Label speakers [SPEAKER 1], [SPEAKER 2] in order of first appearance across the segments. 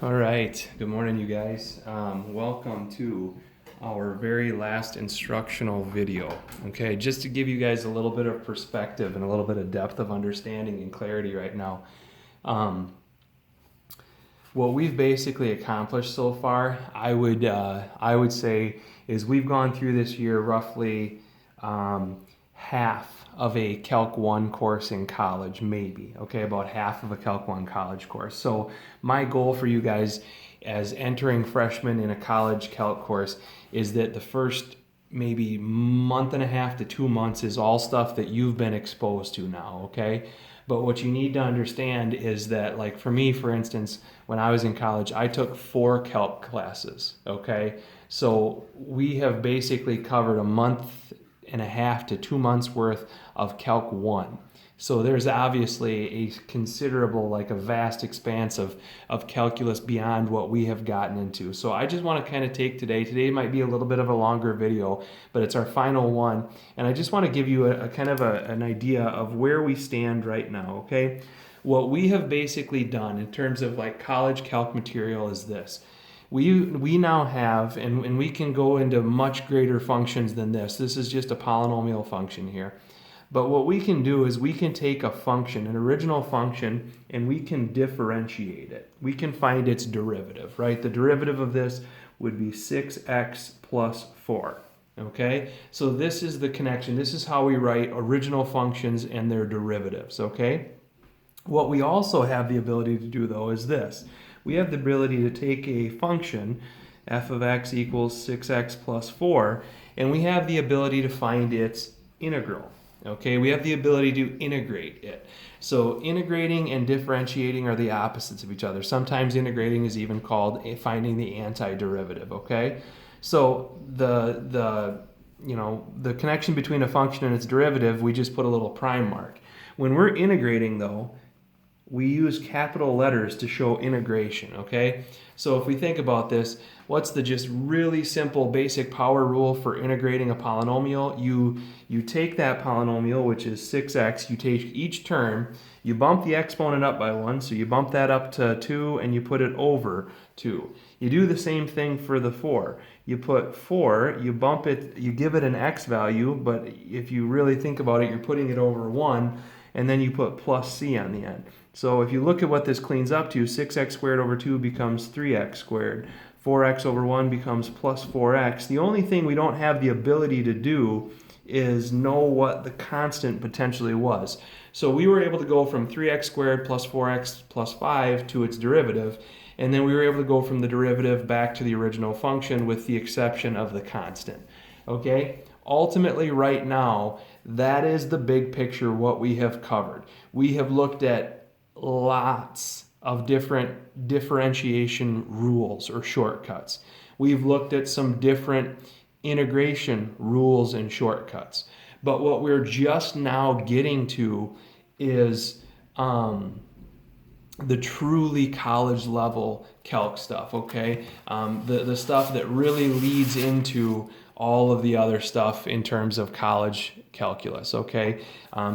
[SPEAKER 1] All right, good morning, you guys. Welcome to our very last instructional video. Okay, just to give you guys a little bit of perspective and a little bit of depth of understanding and clarity right now. What we've basically accomplished so far, I would say, is we've gone through this year roughly half of a Calc 1 course in college, maybe. Okay, about half of a Calc 1 college course. So my goal for you guys as entering freshmen in a college Calc course is that the first maybe month and a half to 2 months is all stuff that you've been exposed to now, okay? But what you need to understand is that, like for me, for instance, when I was in college, I took 4 Calc classes, okay? So we have basically covered a month and a half to 2 months worth of Calc 1. So there's obviously a considerable, like a vast expanse of calculus beyond what we have gotten into. So I just want to kind of take today might be a little bit of a longer video, but it's our final one. And I just want to give you a kind of an idea of where we stand right now, okay? What we have basically done in terms of like college calc material is this. We now have, and we can go into much greater functions than this. This is just a polynomial function here. But what we can do is we can take a function, an original function, and we can differentiate it. We can find its derivative, right? The derivative of this would be 6x plus 4, okay? So this is the connection. This is how we write original functions and their derivatives, okay? What we also have the ability to do, though, is this. We have the ability to take a function, f of x equals 6x plus 4, and we have the ability to find its integral. Okay, we have the ability to integrate it. So integrating and differentiating are the opposites of each other. Sometimes integrating is even called finding the antiderivative, okay? So the connection between a function and its derivative, we just put a little prime mark. When we're integrating, though, we use capital letters to show integration, okay? So if we think about this, what's the just really simple basic power rule for integrating a polynomial? You take that polynomial, which is 6x, you take each term, you bump the exponent up by 1, so you bump that up to 2, and you put it over 2. You do the same thing for the 4. You put 4, you bump it, you give it an x value, but if you really think about it, you're putting it over 1, and then you put plus c on the end. So if you look at what this cleans up to, 6x squared over 2 becomes 3x squared. 4x over 1 becomes plus 4x. The only thing we don't have the ability to do is know what the constant potentially was. So we were able to go from 3x squared plus 4x plus 5 to its derivative, and then we were able to go from the derivative back to the original function with the exception of the constant. Okay? Ultimately, right now, that is the big picture, what we have covered. We have looked at lots of different differentiation rules or shortcuts. We've looked at some different integration rules and shortcuts. But what we're just now getting to is the truly college level calc stuff, okay? The stuff that really leads into all of the other stuff in terms of college calculus, okay?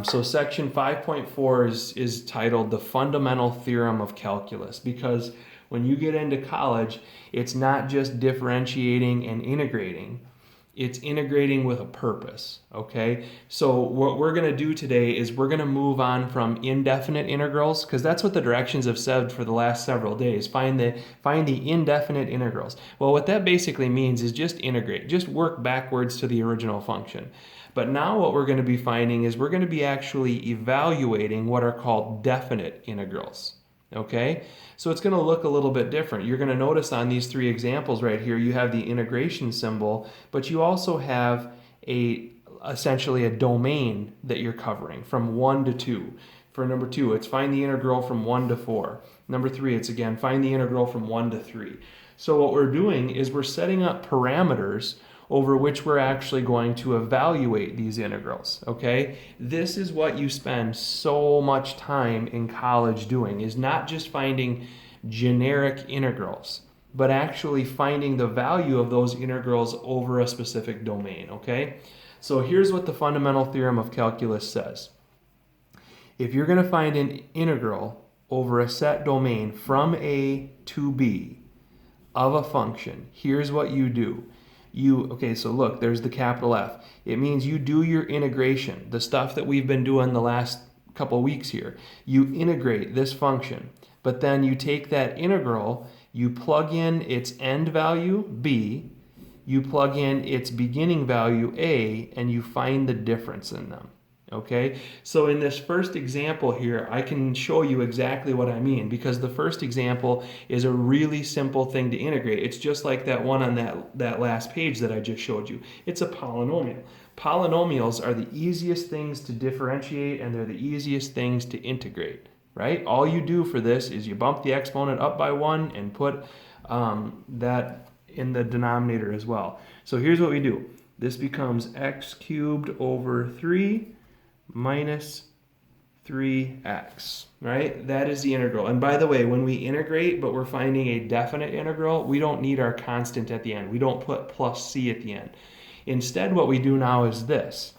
[SPEAKER 1] So section 5.4 is titled The Fundamental Theorem of Calculus, because when you get into college, it's not just differentiating and integrating. It's integrating with a purpose, okay? So what we're going to do today is we're going to move on from indefinite integrals, because that's what the directions have said for the last several days. Find the indefinite integrals. Well, what that basically means is just integrate. Just work backwards to the original function. But now what we're going to be finding is we're going to be actually evaluating what are called definite integrals. Okay, so it's going to look a little bit different. You're going to notice on these 3 examples right here, you have the integration symbol, but you also have essentially a domain that you're covering from 1 to 2. For number 2, it's find the integral from 1 to 4. Number 3, it's again find the integral from 1 to 3. So what we're doing is we're setting up parameters over which we're actually going to evaluate these integrals, okay? This is what you spend so much time in college doing, is not just finding generic integrals, but actually finding the value of those integrals over a specific domain, okay? So here's what the fundamental theorem of calculus says. If you're going to find an integral over a set domain from A to B of a function, here's what you do. Okay, so look, there's the capital F. It means you do your integration, the stuff that we've been doing the last couple weeks here. You integrate this function, but then you take that integral, you plug in its end value, B, you plug in its beginning value, A, and you find the difference in them. Okay, so in this first example here, I can show you exactly what I mean, because the first example is a really simple thing to integrate. It's just like that one on that last page that I just showed you. It's a polynomial. Polynomials are the easiest things to differentiate, and they're the easiest things to integrate, right? All you do for this is you bump the exponent up by 1 and put that in the denominator as well. So here's what we do. This becomes x cubed over 3 minus 3x, right? That is the integral. And by the way, when we integrate, but we're finding a definite integral, we don't need our constant at the end. We don't put plus c at the end. Instead, what we do now is this.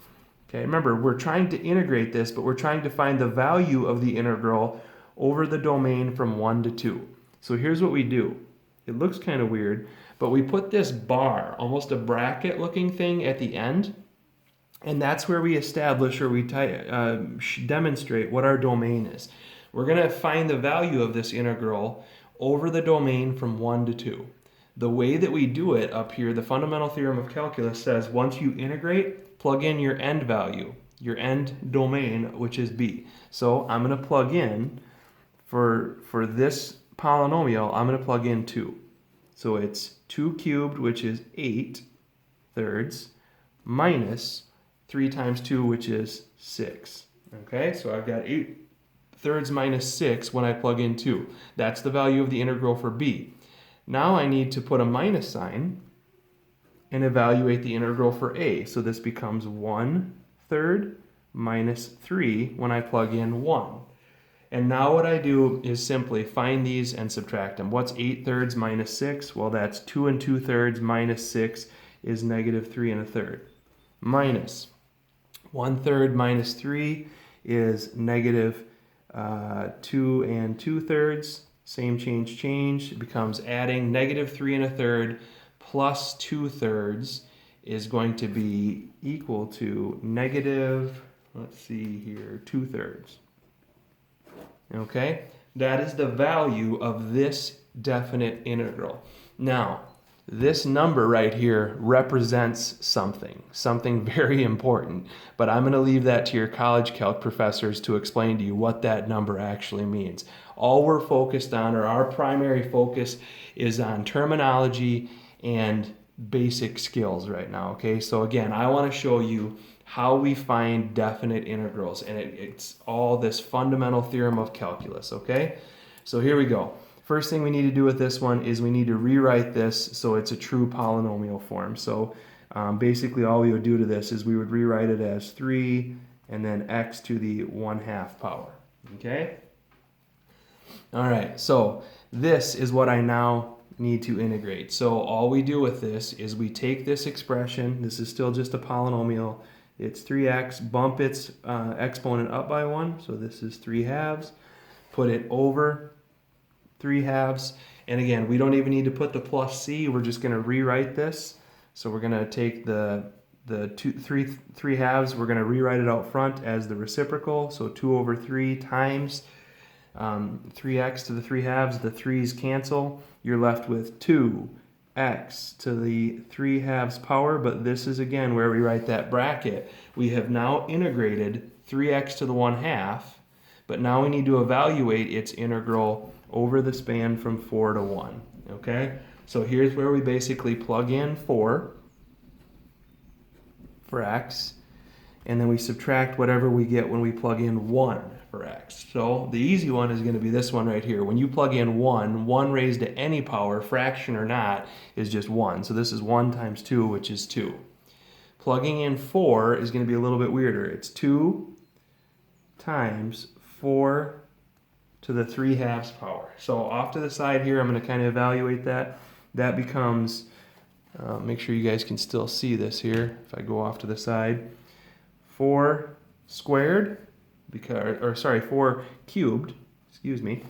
[SPEAKER 1] Okay, remember, we're trying to integrate this, but we're trying to find the value of the integral over the domain from 1 to 2. So here's what we do. It looks kind of weird, but we put this bar, almost a bracket looking thing at the end, and that's where we establish or we demonstrate what our domain is. We're going to find the value of this integral over the domain from 1 to 2. The way that we do it up here, the fundamental theorem of calculus says once you integrate, plug in your end value, your end domain, which is b. So I'm going to plug in, for this polynomial, I'm going to plug in 2. So it's 2 cubed, which is 8 thirds, minus 3 times 2, which is 6. Okay, so I've got 8 thirds minus 6 when I plug in 2. That's the value of the integral for b. Now I need to put a minus sign and evaluate the integral for a. So this becomes 1 third minus 3 when I plug in 1. And now what I do is simply find these and subtract them. What's 8 thirds minus 6? Well, that's 2 and 2 thirds minus 6 is negative 3 and a third. Minus 1 third minus 3 is negative 2 and 2 thirds. Same change. It becomes adding negative 3 and a third plus 2 thirds is going to be equal to negative, let's see here, 2 thirds. Okay, that is the value of this definite integral. Now, this number right here represents something very important, but I'm going to leave that to your college calc professors to explain to you what that number actually means. All we're focused on, or our primary focus, is on terminology and basic skills right now, okay? So again, I want to show you how we find definite integrals, and it's all this fundamental theorem of calculus, okay? So here we go. First thing we need to do with this one is we need to rewrite this so it's a true polynomial form. So basically all we would do to this is we would rewrite it as 3 and then x to the 1/2 power, okay? All right, so this is what I now need to integrate. So all we do with this is we take this expression, this is still just a polynomial, it's 3x, bump its exponent up by 1, so this is 3/2, put it over 3/2, and again, we don't even need to put the plus c, we're just going to rewrite this. So we're going to take the 3/2, we're going to rewrite it out front as the reciprocal, so 2 over 3 times 3x to the 3/2, the 3's cancel, you're left with 2x to the 3/2 power, but this is again where we write that bracket. We have now integrated 3x to the 1/2, but now we need to evaluate its integral over the span from 4 to 1, okay? So here's where we basically plug in 4 for x, and then we subtract whatever we get when we plug in 1 for x. So the easy one is going to be this one right here. When you plug in 1 raised to any power, fraction or not, is just 1. So this is 1 times 2, which is 2. Plugging in 4 is going to be a little bit weirder. It's 2 times 4 to the 3/2 power. So off to the side here, I'm going to kind of evaluate that. That becomes, make sure you guys can still see this here. If I go off to the side, 4 squared, 4 cubed, excuse me,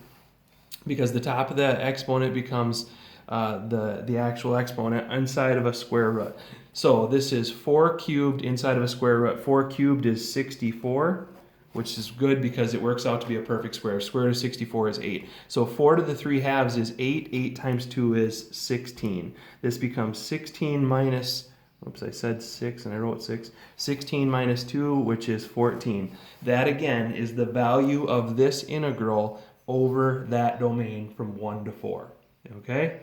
[SPEAKER 1] because the top of the exponent becomes the actual exponent inside of a square root. So this is 4 cubed inside of a square root. 4 cubed is 64, which is good because it works out to be a perfect square. Square root of 64 is 8. So 4 to the 3 halves is 8. 8 times 2 is 16. This becomes 16 minus, oops, I said 6 and I wrote 6. 16 minus 2, which is 14. That again is the value of this integral over that domain from 1 to 4. Okay?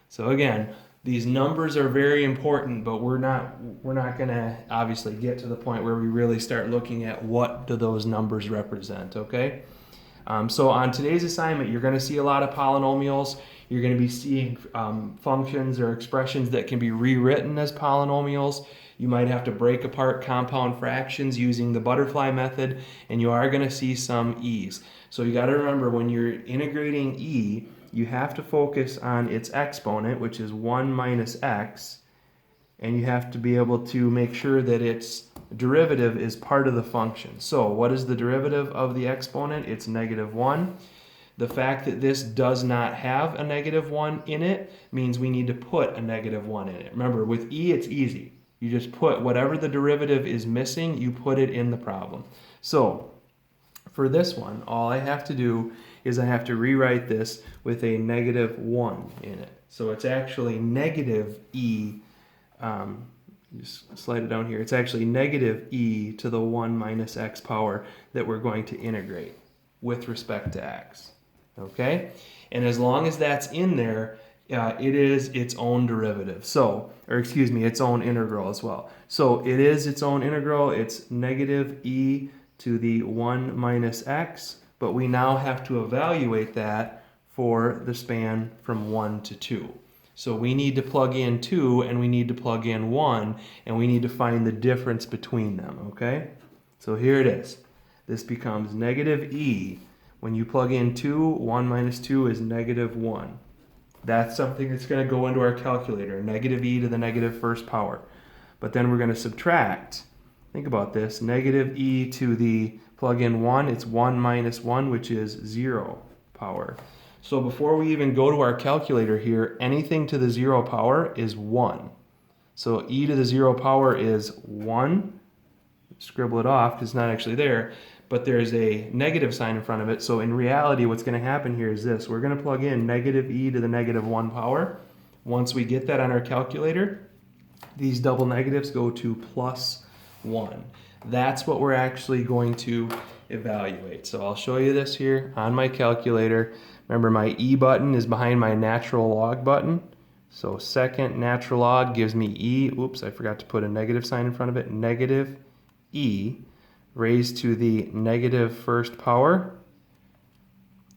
[SPEAKER 1] So again, these numbers are very important, but we're not going to obviously get to the point where we really start looking at what do those numbers represent, okay? So on today's assignment, you're going to see a lot of polynomials. You're going to be seeing functions or expressions that can be rewritten as polynomials. You might have to break apart compound fractions using the butterfly method, and you are going to see some e's. So you got to remember, when you're integrating e, you have to focus on its exponent, which is 1 minus x, and you have to be able to make sure that its derivative is part of the function. So what is the derivative of the exponent? It's negative 1. The fact that this does not have a negative 1 in it means we need to put a negative 1 in it. Remember, with e, it's easy. You just put whatever the derivative is missing, you put it in the problem. So for this one, all I have to do is I have to rewrite this with a negative 1 in it. So it's actually negative e, just slide it down here, it's actually negative e to the 1 minus x power that we're going to integrate with respect to x. Okay? And as long as that's in there, it is its own derivative. So, or excuse me, its own integral as well. So it is its own integral. It's negative e to the 1 minus x, but we now have to evaluate that for the span from 1 to 2. So we need to plug in 2 and we need to plug in 1, and we need to find the difference between them, okay? So here it is. This becomes negative e. When you plug in 2, 1 minus 2 is negative 1. That's something that's going to go into our calculator, negative e to the negative first power. But then we're going to subtract. Think about this. Negative e to the plug in 1, it's 1 minus 1, which is 0 power. So before we even go to our calculator here, anything to the 0 power is 1. So e to the 0 power is 1. Scribble it off because it's not actually there, but there's a negative sign in front of it. So in reality, what's going to happen here is this. We're going to plug in negative e to the negative 1 power. Once we get that on our calculator, these double negatives go to plus 1. That's what we're actually going to evaluate. So I'll show you this here on my calculator. Remember, my e button is behind my natural log button. So second natural log gives me e. Oops, I forgot to put a negative sign in front of it. Negative e raised to the negative first power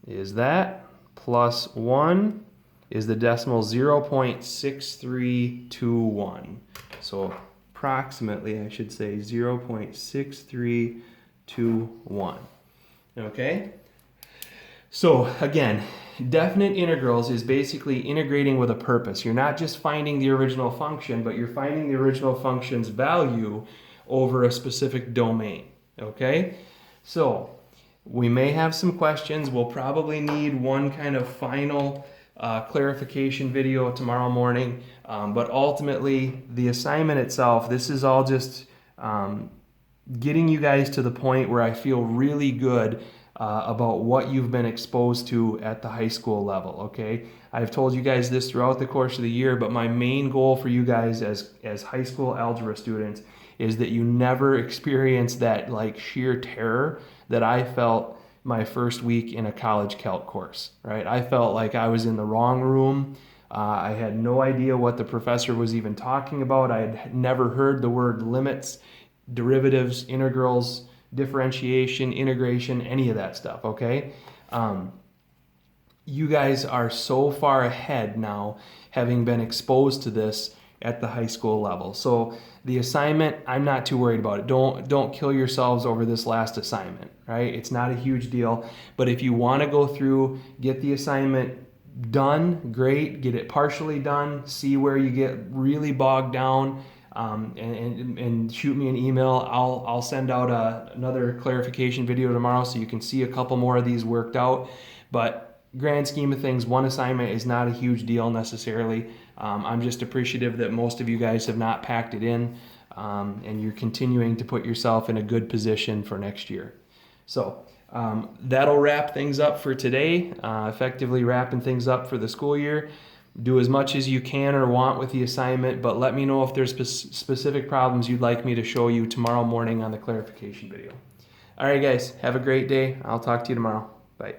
[SPEAKER 1] is that, plus 1 is the decimal 0.6321. So approximately, I should say, 0.6321. Okay? So again, definite integrals is basically integrating with a purpose. You're not just finding the original function, but you're finding the original function's value over a specific domain. Okay? So we may have some questions. We'll probably need one kind of final clarification video tomorrow morning. But ultimately, the assignment itself, this is all just getting you guys to the point where I feel really good about what you've been exposed to at the high school level, okay? I've told you guys this throughout the course of the year, but my main goal for you guys as high school algebra students is that you never experience that like sheer terror that I felt my first week in a college Calc course, right? I felt like I was in the wrong room. I had no idea what the professor was even talking about. I had never heard the word limits, derivatives, integrals, differentiation, integration, any of that stuff, okay? You guys are so far ahead now, having been exposed to this at the high school level. So the assignment, I'm not too worried about it. Don't kill yourselves over this last assignment, right? It's not a huge deal. But if you want to go through, get the assignment done, great. Get it partially done. See where you get really bogged down. and shoot me an email. I'll send out another clarification video tomorrow so you can see a couple more of these worked out. But grand scheme of things, one assignment is not a huge deal necessarily. I'm just appreciative that most of you guys have not packed it in, and you're continuing to put yourself in a good position for next year. So that'll wrap things up for today, effectively wrapping things up for the school year. Do as much as you can or want with the assignment, but let me know if there's specific problems you'd like me to show you tomorrow morning on the clarification video. All right, guys, have a great day. I'll talk to you tomorrow. Bye.